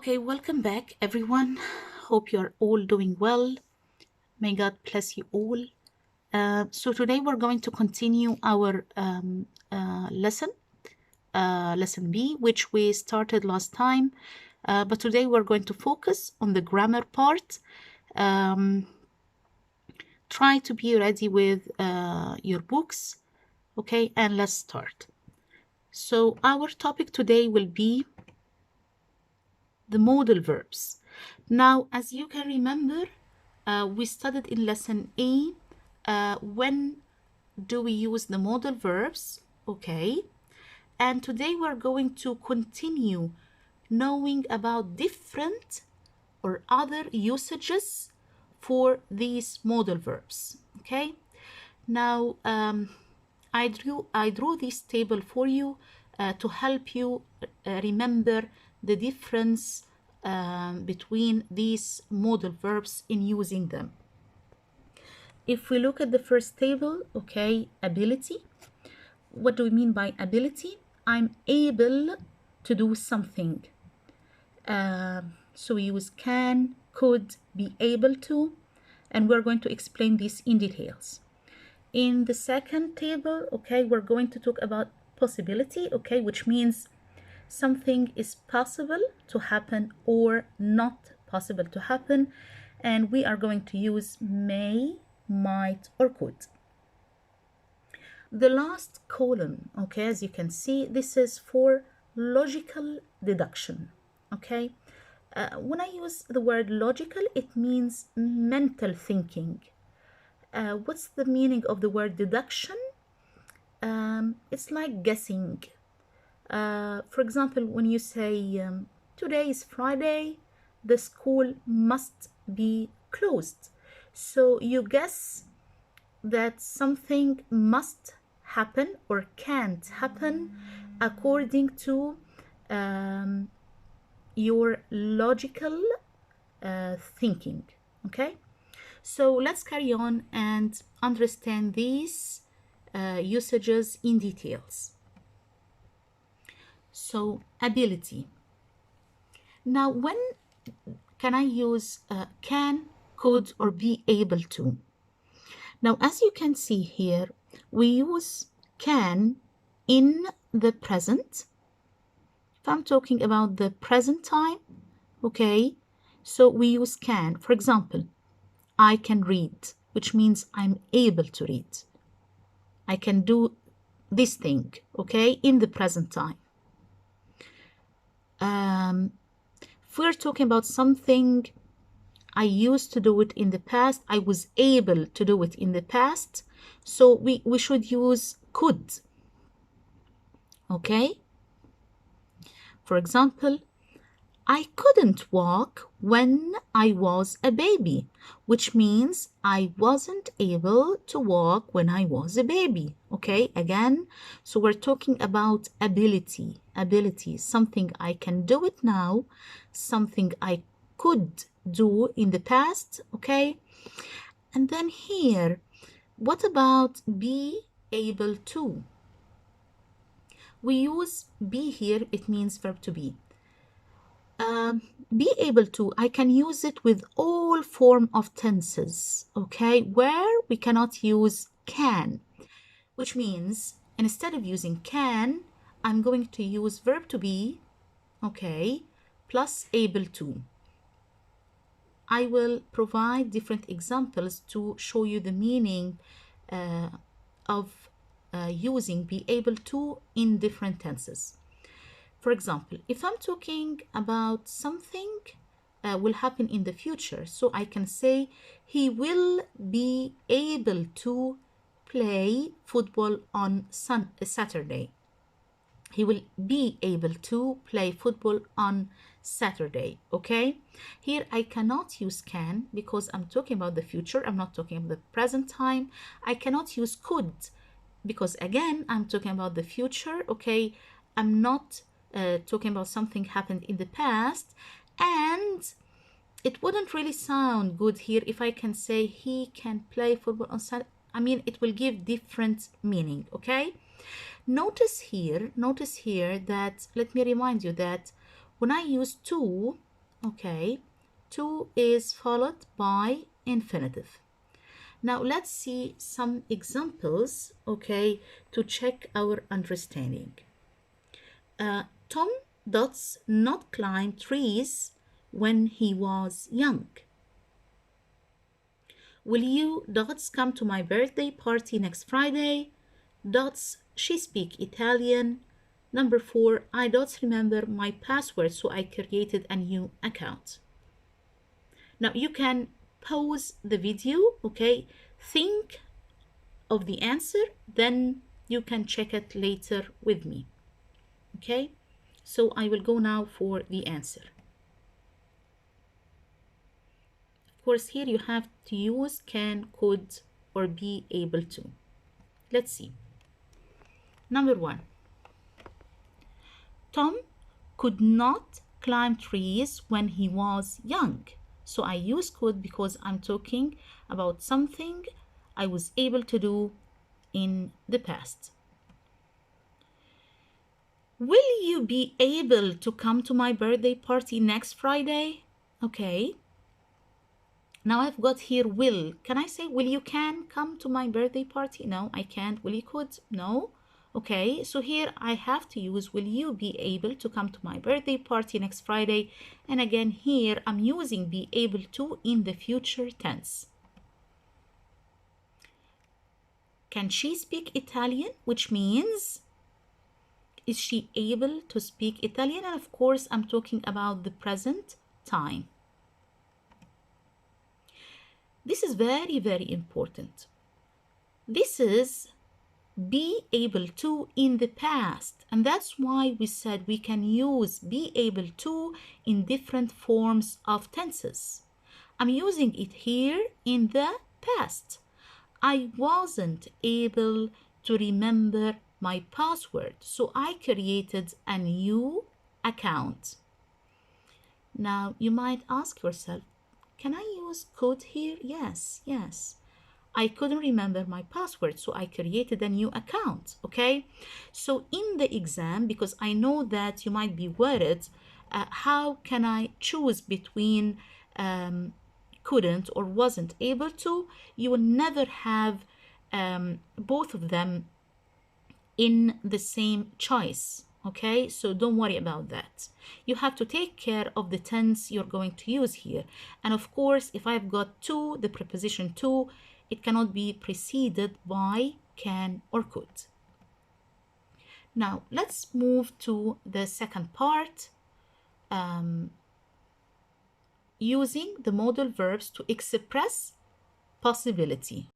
Okay, welcome back, everyone. Hope you're all doing well. May God bless you all. So today we're going to continue our lesson B, which we started last time. But today we're going to focus on the grammar part. Try to be ready with your books, okay? And let's start. So our topic today will be the modal verbs. Now, as you can remember, we studied in lesson A, when do we use the modal verbs, okay? And today we're going to continue knowing about different or other usages for these modal verbs, okay? Now, I drew this table for you to help you remember the difference between these modal verbs in using them. If we look at the first table, okay, ability. What do we mean by ability? I'm able to do something. So we use can, could, be able to, and we're going to explain this in details. In the second table, okay, we're going to talk about possibility, okay, which means something is possible to happen or not possible to happen. And we are going to use may, might, or could. The last column, okay, as you can see, this is for logical deduction, okay? When I use the word logical, it means mental thinking. What's the meaning of the word deduction? It's like guessing. For example, when you say, today is Friday, the school must be closed. So you guess that something must happen or can't happen according to your logical thinking, okay? So let's carry on and understand these usages in details. So ability. Now, when can I use can, could, or be able to? Now, as you can see here, we use can in the present. If I'm talking about the present time, okay, so we use can. For example, I can read, which means I'm able to read. I can do this thing, okay, in the present time. If we're talking about something I used to do it in the past, I was able to do it in the past, so we should use could, okay? For example, I couldn't walk when I was a baby, which means I wasn't able to walk when I was a baby, okay? Again, so we're talking about ability, something I can do it now, something I could do in the past, okay? And then here, what about be able to? We use be here, it means verb to be. Be able to, I can use it with all form of tenses, okay, where we cannot use can, which means instead of using can, I'm going to use verb to be, okay, plus able to. I will provide different examples to show you the meaning of using be able to in different tenses. For example, if I'm talking about something will happen in the future, so I can say he will be able to play football on Saturday. He will be able to play football on Saturday, okay? Here I cannot use can because I'm talking about the future. I'm not talking about the present time. I cannot use could because again, I'm talking about the future, okay? I'm not talking about something happened in the past, and it wouldn't really sound good here if I can say he can play football on Saturday. I mean, it will give different meaning, okay? Notice here that, let me remind you that when I use to, Okay, to is followed by infinitive. Now let's see some examples, okay, to check our understanding. Tom does not climb trees when he was young. Will you dots come to my birthday party next Friday? Dots, she speak Italian. Number 4, I dots remember my password, so I created a new account. Now you can pause the video, okay? Think of the answer, then you can check it later with me, okay? So I will go now for the answer. Of course, here you have to use can, could, or be able to. Let's see. Number 1. Tom could not climb trees when he was young. So I use could because I'm talking about something I was able to do in the past. Will you be able to come to my birthday party next Friday? Okay. Now I've got here will. Can I say will you can come to my birthday party? No, I can't. Will you could? No. Okay, so here I have to use will you be able to come to my birthday party next Friday? And again, here I'm using be able to in the future tense. Can she speak Italian? Which means, is she able to speak Italian? And of course, I'm talking about the present time. This is very, very important. This is be able to in the past, and that's why we said we can use be able to in different forms of tenses. I'm using it here in the past. I wasn't able to remember my password, so I created a new account. Now you might ask yourself, can I use could here? Yes. I couldn't remember my password, so I created a new account, okay? So in the exam, because I know that you might be worried, how can I choose between couldn't or wasn't able to? You will never have both of them in the same choice, okay? So don't worry about that. You have to take care of the tense you're going to use here. And of course, if I've got to, the preposition to, it cannot be preceded by can or could. Now, let's move to the second part, using the modal verbs to express possibility.